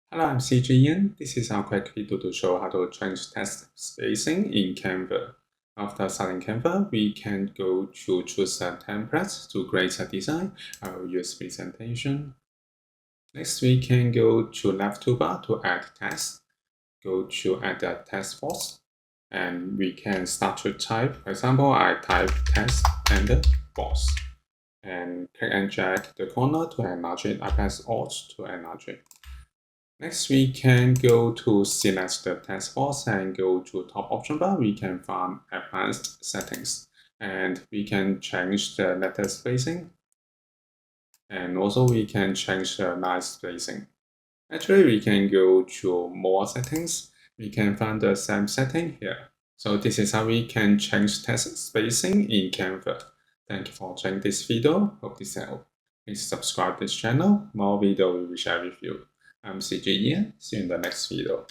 Hello, I'm CG Ian. This is our quick video to show how to change text spacing in Canva. After starting Canva, we can go to choose a template to create a design. I will use presentation. Next, we can go to left toolbar to add text. Go to add a text box, and we can start to type. For example, I type text and the box, and click and drag the corner to enlarge it. I press Alt to enlarge it. Next, we can go to select the text box and go to top option bar. We can find advanced settings, and we can change the letter spacing, and also we can change the line spacing. Actually, we can go to more settings. We can find the same setting here. So this is how we can change text spacing in Canva. Thank you for watching this video. Hope this helped. Please subscribe this channel. More video we will share with you. I'm CJ Ian. See you in the next video.